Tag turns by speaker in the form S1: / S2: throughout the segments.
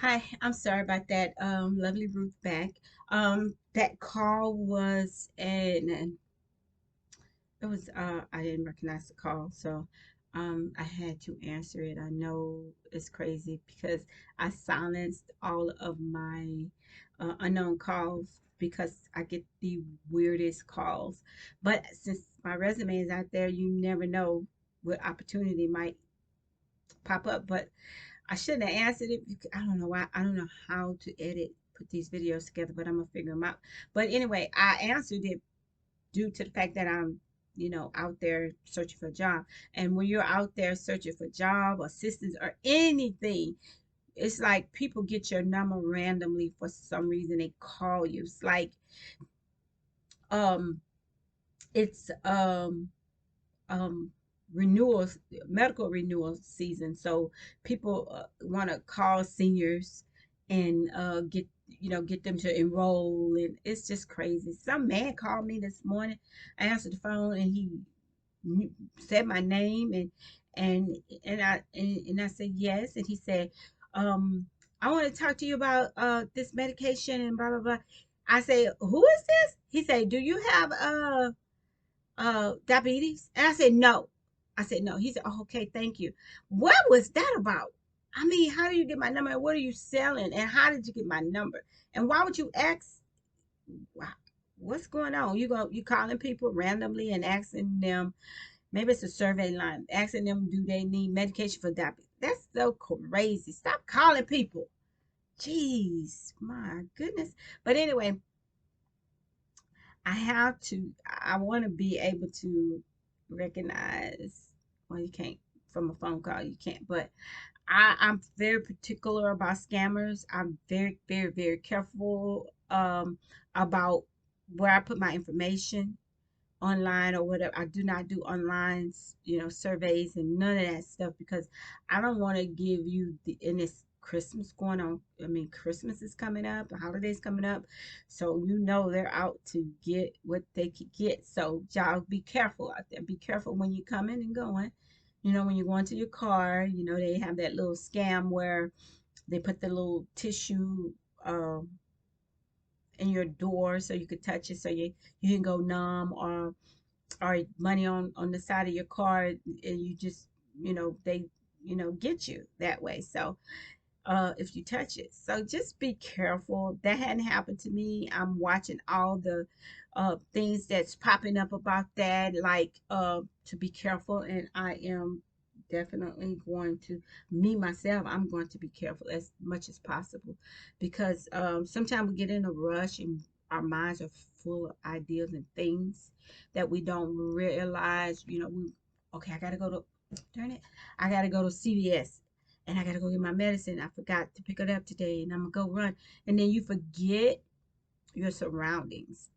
S1: Hi, I'm sorry about that. Lovely Ruth back. That call was and it was I didn't recognize the call, so I had to answer it. I know it's crazy because I silenced all of my unknown calls because I get the weirdest calls. But since my resume is out there, you never know what opportunity might pop up. But I shouldn't have answered it because I don't know why. I don't know how to put these videos together, but I'm gonna figure them out. But anyway, I answered it due to the fact that I'm, out there searching for a job. And when you're out there searching for a job, assistance, or anything, it's like people get your number randomly for some reason. They call you. It's like, um, it's um renewals medical renewal season, so people want to call seniors and get them to enroll, and it's just crazy. Some man called me this morning. I answered the phone and he said my name, and I said yes, and he said, I want to talk to you about this medication and blah blah blah. I say, who is this? He said, do you have diabetes? And I said, no. I said, no. He said, oh, okay, thank you. What was that about? I mean, how do you get my number? And what are you selling? And how did you get my number? And why would you ask? What's going on? You calling people randomly and asking them, maybe it's a survey line, asking them, do they need medication for diabetes? That's so crazy. Stop calling people. Jeez, my goodness. But anyway, I want to be able to recognize, well, you can't from a phone call, you can't, but I'm very particular about scammers. I'm very, very, very careful about where I put my information online or whatever. I do not do online, surveys and none of that stuff because I don't want to give you and it's Christmas going on. I mean, Christmas is coming up, the holidays coming up. So they're out to get what they could get. So y'all be careful out there. Be careful when you're coming and going. When you're going to your car, they have that little scam where they put the little tissue um in your door so you could touch it so you can go numb, or money on the side of your car, and you just they get you that way, so if you touch it, so just be careful. That hadn't happened to me. I'm watching all the things that's popping up about that, like to be careful, and I am definitely going to, me myself, I'm going to be careful as much as possible because sometimes we get in a rush and our minds are full of ideas and things that we don't realize. Okay, I gotta go to, darn it, I gotta go to CVS and I gotta go get my medicine. I forgot to pick it up today and I'm gonna go run. And then you forget your surroundings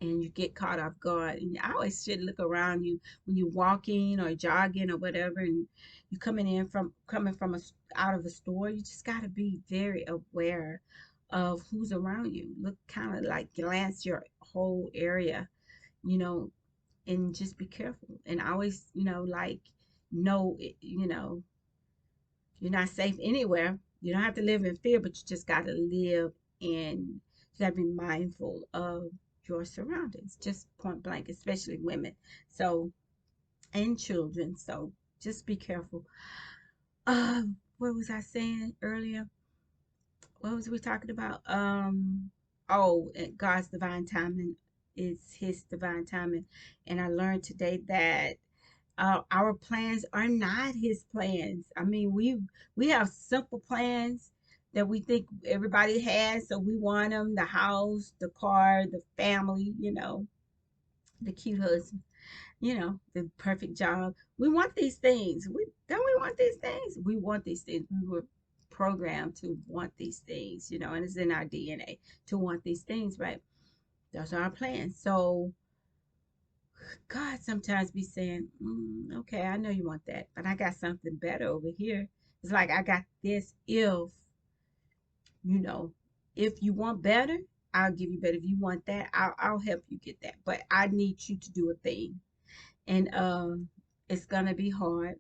S1: and you get caught off guard. And I always should look around you when you're walking or jogging or whatever, and you coming from out of a store. You just gotta be very aware of who's around you. Look, kind of like glance your whole area, you know, and just be careful. And always, like know, you're not safe anywhere. You don't have to live in fear, but you just got to live in, you got to be mindful of your surroundings, just point blank, especially women. So, and children. So just be careful. What was I saying earlier? What was we talking about? Oh, God's divine timing is his divine timing. And I learned today that our plans are not his plans. I mean, we have simple plans that we think everybody has, so we want them: the house, the car, the family, the cute husband, the perfect job. We want these things. We want these things. We want these things. We were programmed to want these things, and it's in our DNA to want these things, right? Those are our plans. So God sometimes be saying, okay, I know you want that, but I got something better over here. It's like I got this you know, if you want better, I'll give you better. If you want that, I'll help you get that. But I need you to do a thing. And it's gonna be hard.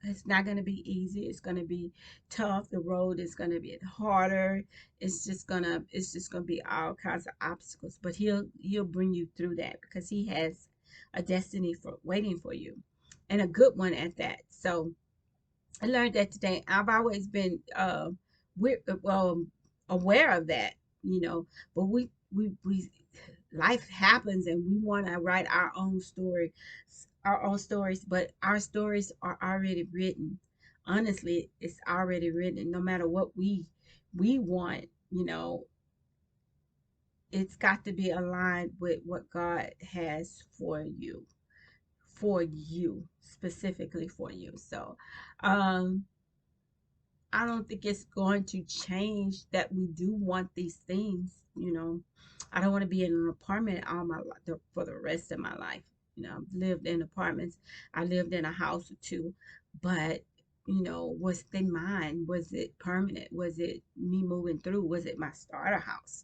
S1: It's not going to be easy. It's going to be tough. The road is going to be harder. It's just going to be all kinds of obstacles, but he'll bring you through that because he has a destiny for waiting for you, and a good one at that. So I learned that today. I've always been well, aware of that, you know, but we life happens and we want to write our own stories, but our stories are already written. Honestly, it's already written. No matter what we want, you know, it's got to be aligned with what God has for you, specifically for you. So, um, I don't think it's going to change that we do want these things. You know, I don't want to be in an apartment all my life for the rest of my life. You know, I've lived in apartments. I lived in a house or two, but was they mine? Was it permanent? Was it me moving through? Was it my starter house?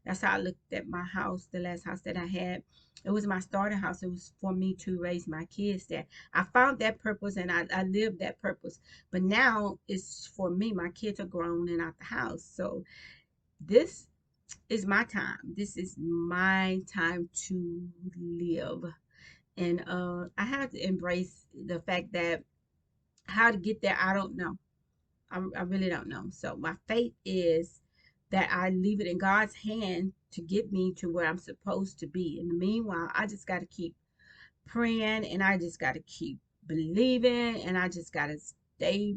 S1: That's how I looked at my house, the last house that I had. It was my starter house. It was for me to raise my kids there. I found that purpose and I lived that purpose. But now it's for me. My kids are grown and out the house. So this is my time. This is my time to live. And I have to embrace the fact that how to get there, I don't know. I really don't know. So my faith is that I leave it in God's hand to get me to where I'm supposed to be. In the meanwhile, I just got to keep praying and I just got to keep believing and I just got to stay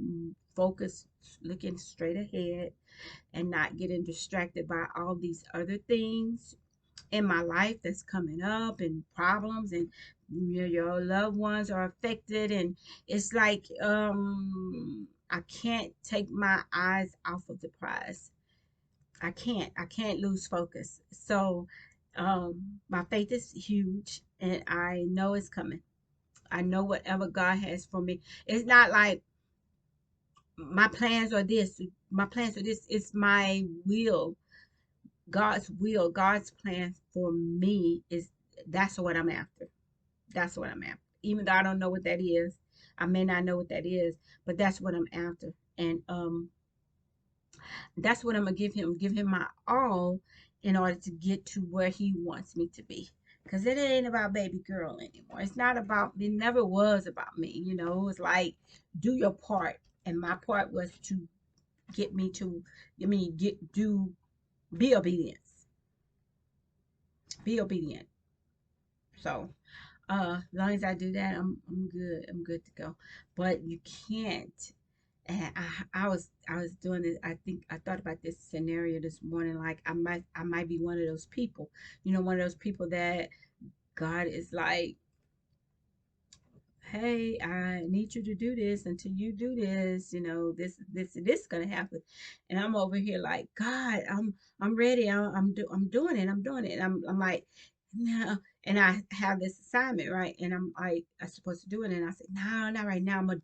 S1: focused, looking straight ahead and not getting distracted by all these other things in my life that's coming up and problems and your loved ones are affected and it's like I can't take my eyes off of the prize. I can't lose focus. So my faith is huge and I know it's coming. I know whatever God has for me. It's not like my plans are this, my plans are this. It's my will, God's plan for me is that's what I'm after. That's what I'm after. Even though I don't know what that is, I may not know what that is, but that's what I'm after. And that's what I'm gonna give him my all in order to get to where he wants me to be. Because it ain't about baby girl anymore. It's not about, it never was about me. It was like, do your part. And my part was to get me to, be obedient. Be obedient. So, as long as I do that, I'm good. I'm good to go. But you can't. And I was doing this. I thought about this scenario this morning. Like I might be one of those people. One of those people that God is like, hey, I need you to do this. Until you do this, this is gonna happen. And I'm over here like, God, I'm ready. I'm doing it. I'm doing it. And I'm like, no. And I have this assignment, right? And I'm like, I'm supposed to do it. And I said, no, not right now. I'm gonna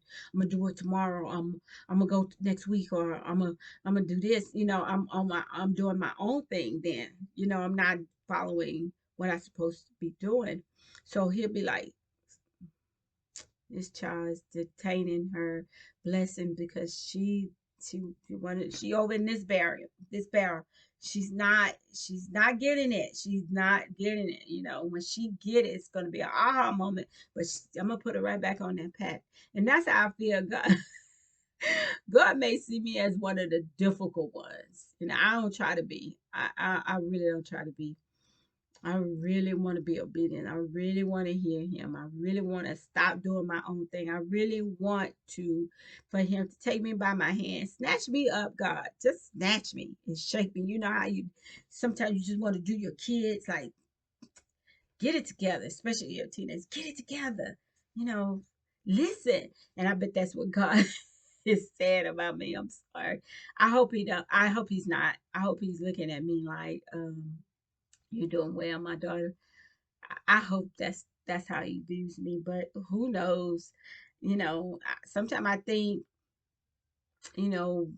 S1: do it tomorrow. I'm gonna go next week, or I'm gonna do this. I'm doing my own thing. Then, I'm not following what I'm supposed to be doing. So he'll be like, this child is detaining her blessing because she over in this barrel. She's not getting it. She's not getting it. When she get it, it's gonna be an aha moment. But I'm gonna put her right back on that path, and that's how I feel. God may see me as one of the difficult ones, and I don't try to be. I really don't try to be. I really want to be obedient. I really want to hear him. I really want to stop doing my own thing. I really want for him to take me by my hand, snatch me up, God. Just snatch me and shake me. You know how sometimes you just want to do your kids, like, get it together, especially your teenagers. Get it together. You know, listen. And I bet that's what God is saying about me. I'm sorry. I hope he don't. I hope he's not. I hope he's looking at me like, you're doing well, my daughter. I hope that's how he views me, but who knows? Sometimes I think, you know,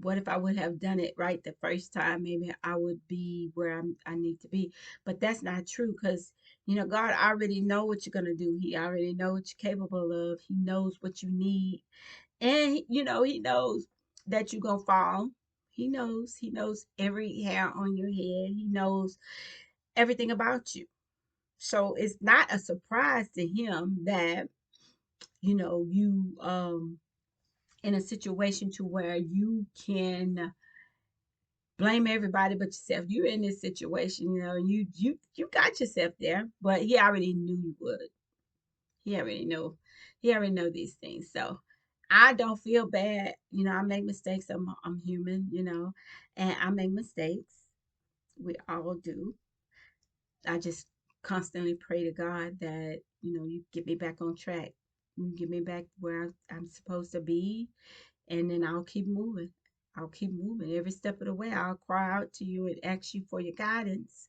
S1: what if I would have done it right the first time? Maybe I would be where I need to be. But that's not true because, God already know what you're going to do. He already know what you're capable of. He knows what you need. And, he knows that you're going to fall. He knows every hair on your head. He knows everything about you. So it's not a surprise to him that, you in a situation to where you can blame everybody but yourself. You're in this situation, you got yourself there, but he already knew you would. He already know. He already know these things. So I don't feel bad. I make mistakes. I'm human, and I make mistakes. We all do. I just constantly pray to God that, you get me back on track. You get me back where I'm supposed to be, and then I'll keep moving. I'll keep moving every step of the way. I'll cry out to you and ask you for your guidance.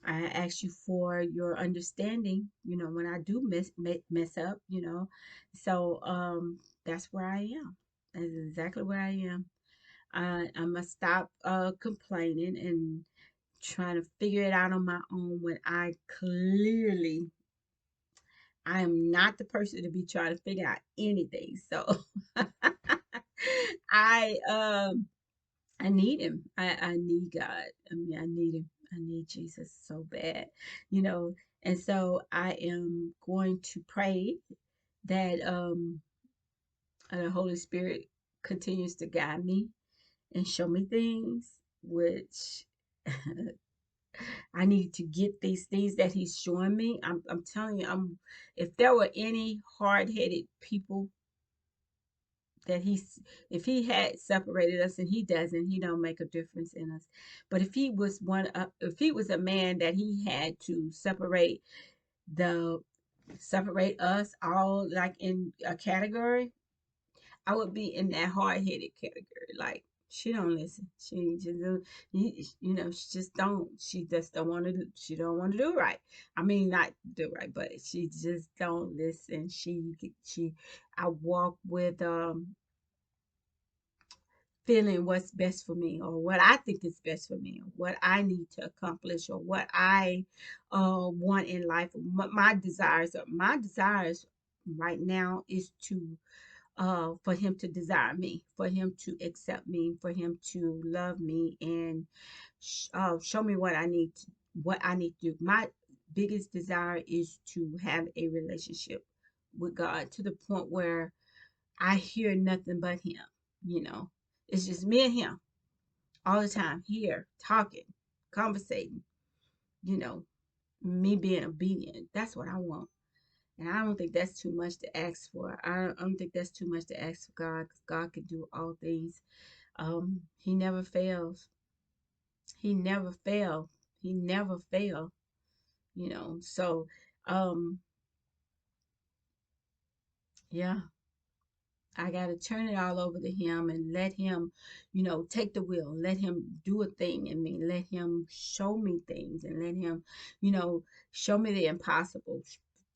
S1: I ask you for your understanding, when I do mess up, So that's where I am. That's exactly where I am. I must stop complaining and trying to figure it out on my own when I am not the person to be trying to figure out anything. So I um I need him. I need God. I mean, I need him. I need Jesus so bad, you know. And so I am going to pray that the Holy Spirit continues to guide me and show me things which I need to get these things that he's showing me. I'm telling you, if there were any hard-headed people that if he had separated us, and he doesn't, he don't make a difference in us. But if he was a man that he had to the separate us all like in a category, I would be in that hard-headed category. Like, she don't listen. She just don't- she just don't. She just don't want to do. She don't want to do right. I mean, not do right, but she just don't listen. I walk with feeling what's best for me, or what I think is best for me, or what I need to accomplish, or what I want in life. What my desires right now is to for him to desire me, for him to accept me, for him to love me, and show me what I need to do. My biggest desire is to have a relationship with God to the point where I hear nothing but him. You know, it's just me and him all the time, here, talking, conversating, you know, me being obedient. That's what I want. And I don't think that's too much to ask for. I don't think that's too much to ask for God, because God can do all things. He never fails. He never failed. He never failed, So, um, yeah, I got to turn it all over to him and let him, take the wheel. Let him do a thing in me. Let him show me things, and let him, you know, show me the impossible.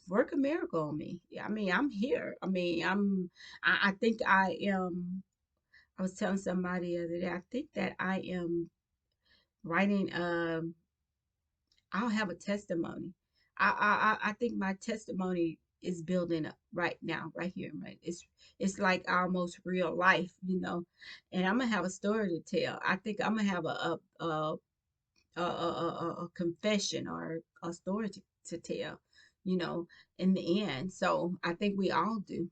S1: Work a miracle on me. I mean, I'm here. I mean, I think I am. I was telling somebody the other day, I think that I am writing, I'll have a testimony. I think my testimony is building up right now, right here, right. It's like almost real life, and I'm gonna have a story to tell. I think I'm gonna have a confession or a story to tell, you know, in the end. So I think we all do.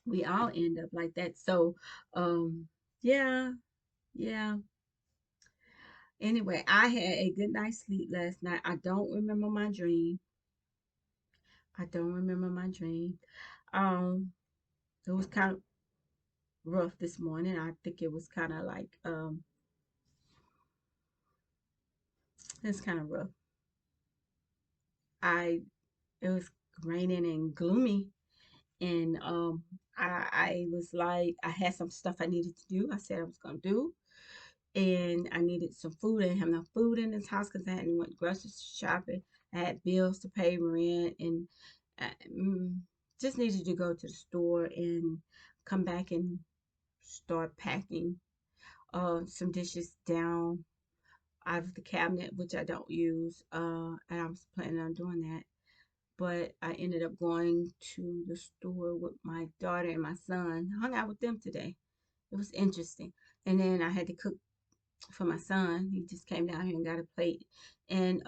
S1: We all end up like that. So, yeah, yeah. Anyway, I had a good night's sleep last night. I don't remember my dream. I don't remember my dream. Um, it was kind of rough this morning. I think it was kind of like it's kind of rough. I It was raining and gloomy, and I was like, I had some stuff I needed to do. I said I was gonna do, and I needed some food. I didn't have enough food in this house because I hadn't went grocery shopping. I had bills to pay, rent, and I, just needed to go to the store and come back and start packing. some dishes down out of the cabinet, which I don't use. And I was planning on doing that. But I ended up going to the store with my daughter and my son. Hung out with them today. It was interesting. And then I had to cook for my son. He just came down here and got a plate. And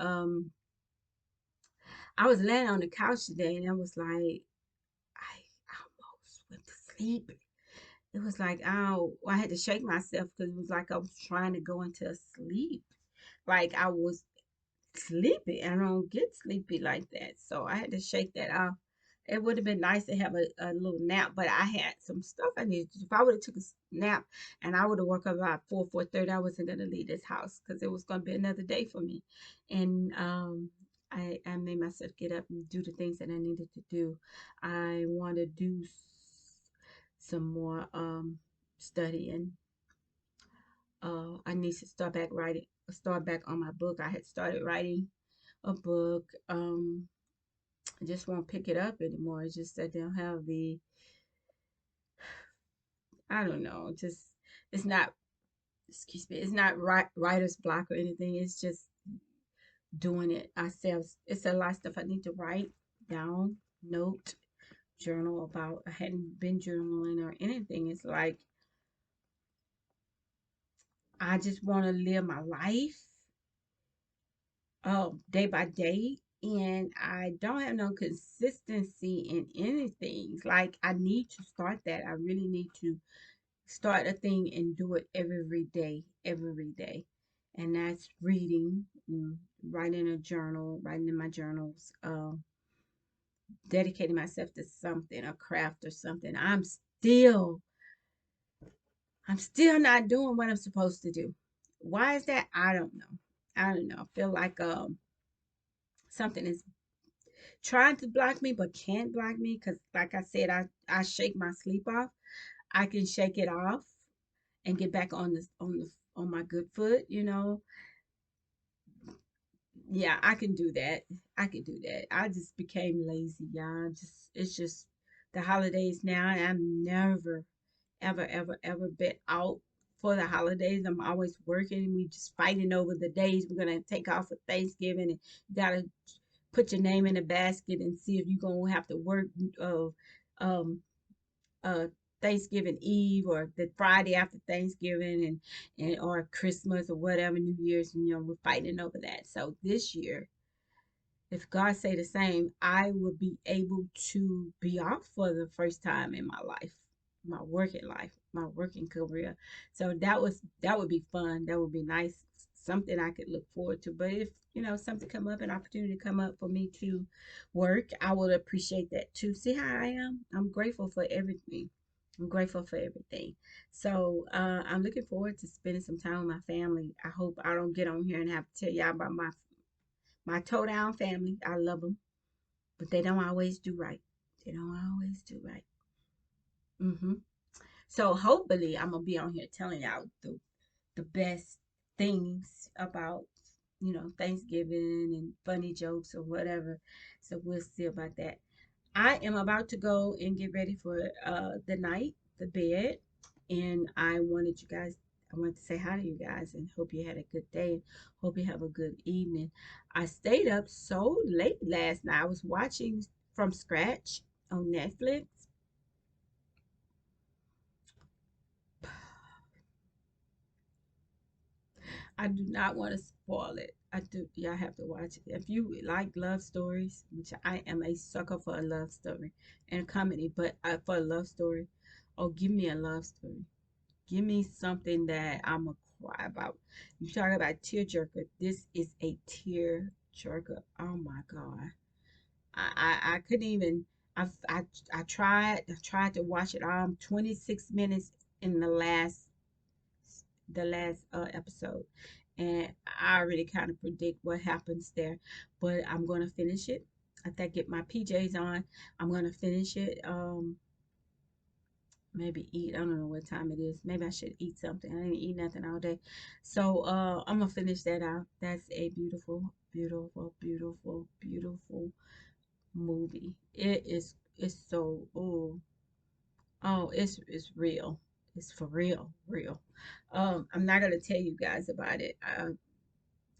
S1: I was laying on the couch today and I was like, I almost went to sleep. It was like, oh, I had to shake myself because it was like I was trying to go into a sleep. Like I was sleepy. I don't get sleepy like that. So I had to shake that off. It would have been nice to have a little nap, but I had some stuff I needed to do. If I would have took a nap and I would have woke up about 4:30, I wasn't gonna leave this house because it was gonna be another day for me. And I made myself get up and do the things that I needed to do. I want to do some more studying. I need to start back on my book. I had started writing a book. I just won't pick it up anymore. It's just that they don't have I don't know, just it's not, excuse me, it's not writer's block or anything. It's just doing it ourselves. It's a lot of stuff I need to write down, note, journal about. I hadn't been journaling or anything. It's like I just want to live my life day by day, and I don't have no consistency in anything. Like I need to start that. I really need to start a thing and do it every day. And that's reading, writing a journal, writing in my journals, dedicating myself to something, a craft or something. I'm still not doing what I'm supposed to do. Why is that? I don't know. I don't know. I feel like something is trying to block me but can't block me because like I said, I shake my sleep off. I can shake it off and get back on my good foot, Yeah, I can do that. I can do that. I just became lazy, y'all. Just it's just the holidays now, and I've never, ever been out for the holidays. I'm always working. We just fighting over the days we're gonna take off for Thanksgiving, and you gotta put your name in a basket and see if you're gonna have to work uh, um uh Thanksgiving Eve or the Friday after Thanksgiving and or Christmas or whatever, New Year's, and we're fighting over that. So this year, if God say the same, I will be able to be off for the first time in my life, my working career. So that would be fun. That would be nice. Something I could look forward to. But if something come up, an opportunity come up for me to work, I would appreciate that too. See how I am? I'm grateful for everything. I'm grateful for everything. So I'm looking forward to spending some time with my family. I hope I don't get on here and have to tell y'all about my toe down family. I love them, but they don't always do right. They don't always do right. hmm So hopefully, I'm gonna be on here telling y'all the best things about Thanksgiving and funny jokes or whatever. So we'll see about that. I am about to go and get ready for the night, the bed, and I wanted to say hi to you guys and hope you had a good day. Hope you have a good evening. I stayed up so late last night. I was watching from scratch on Netflix. I do not want to spoil it. I do. Y'all have to watch it. If you like love stories, which I am a sucker for a love story and comedy, but for a love story, oh, give me a love story. Give me something that I'm gonna cry about. You talk about tearjerker. This is a tear jerker. Oh my god. I couldn't even. I tried. I tried to watch it. 26 minutes in the last episode, and I already kind of predict what happens there. But I'm gonna finish it. After I get my PJs on, I'm gonna finish it. Maybe eat. I don't know what time it is. Maybe I should eat something. I didn't eat nothing all day. So I'm gonna finish that out. That's a beautiful, beautiful, beautiful, beautiful movie. It's so it's real. It's for real, real. I'm not gonna tell you guys about it.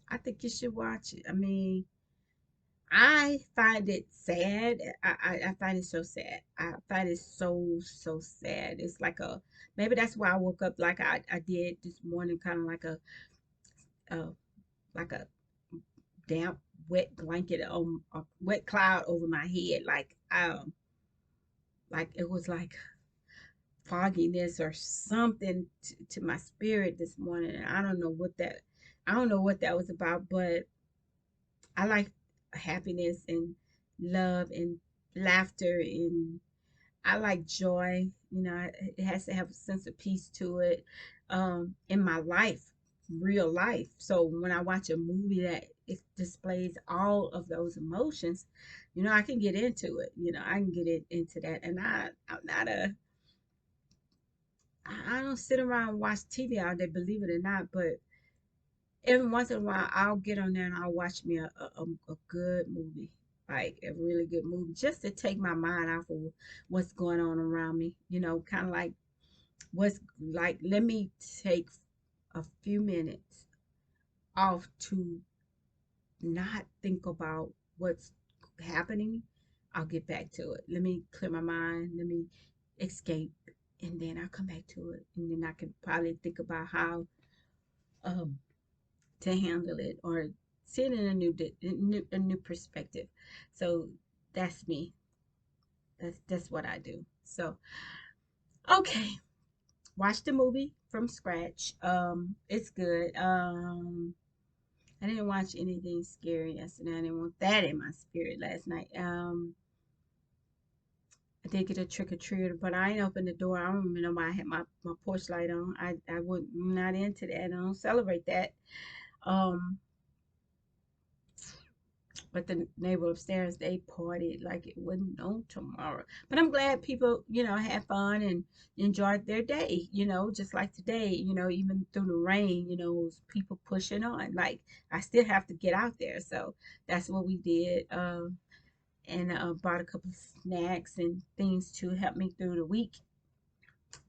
S1: I think you should watch it. I mean, I find it sad. I find it so sad. I find it so sad. It's like a, maybe that's why I woke up like I did this morning, kind of uh like a damp wet blanket on a wet cloud over my head, like it was like fogginess or something to my spirit this morning. And I don't know what that was about, but I like happiness and love and laughter, and I like joy. You know, it has to have a sense of peace to it, in my life, real life. So when I watch a movie that it displays all of those emotions, you know, I can get into it. You know, I can get it into that. And I'm not a, I don't sit around and watch TV all day, believe it or not. But every once in a while, I'll get on there and I'll watch me a good movie, like a really good movie, just to take my mind off of what's going on around me. You know, kind of like what's like. Let me take a few minutes off to not think about what's happening. I'll get back to it. Let me clear my mind. Let me escape, and then I'll come back to it, and then I can probably think about how um to handle it or see it in a new perspective. So that's me. That's what I do. So okay, watch the movie from scratch. It's good. I didn't watch anything scary yesterday. I didn't want that in my spirit last night. I did get a trick or treater, but I ain't opened the door. I don't even know why I had my porch light on. I'm not into that. I don't celebrate that. Um, but the neighbor upstairs, they partied like it wasn't no tomorrow. But I'm glad people, you know, had fun and enjoyed their day, you know, just like today, you know, even through the rain, you know, it was people pushing on. Like I still have to get out there. So that's what we did. And bought a couple of snacks and things to help me through the week,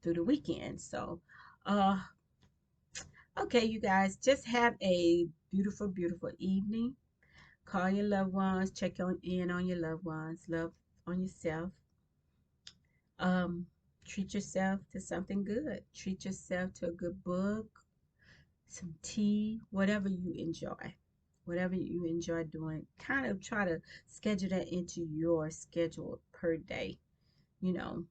S1: through the weekend. So, uh, okay, you guys, just have a beautiful, beautiful evening. Call your loved ones, check in on your loved ones, love on yourself. Um, treat yourself to something good. Treat yourself to a good book, some tea, whatever you enjoy. Whatever you enjoy doing, kind of try to schedule that into your schedule per day, you know.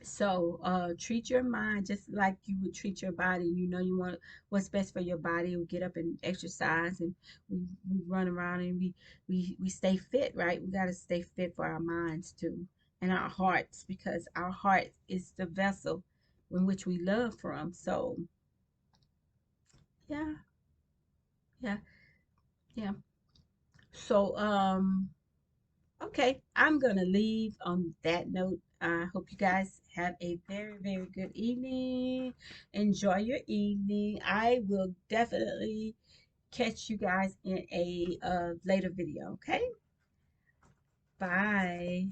S1: So treat your mind just like you would treat your body. You know you want what's best for your body. We get up and exercise, and we run around, and we stay fit, right? We got to stay fit for our minds too, and our hearts, because our heart is the vessel in which we love from. So yeah, yeah, yeah. So okay, I'm gonna leave on that note. I hope you guys have a very, very good evening. Enjoy your evening. I will definitely catch you guys in a later video. Okay, bye.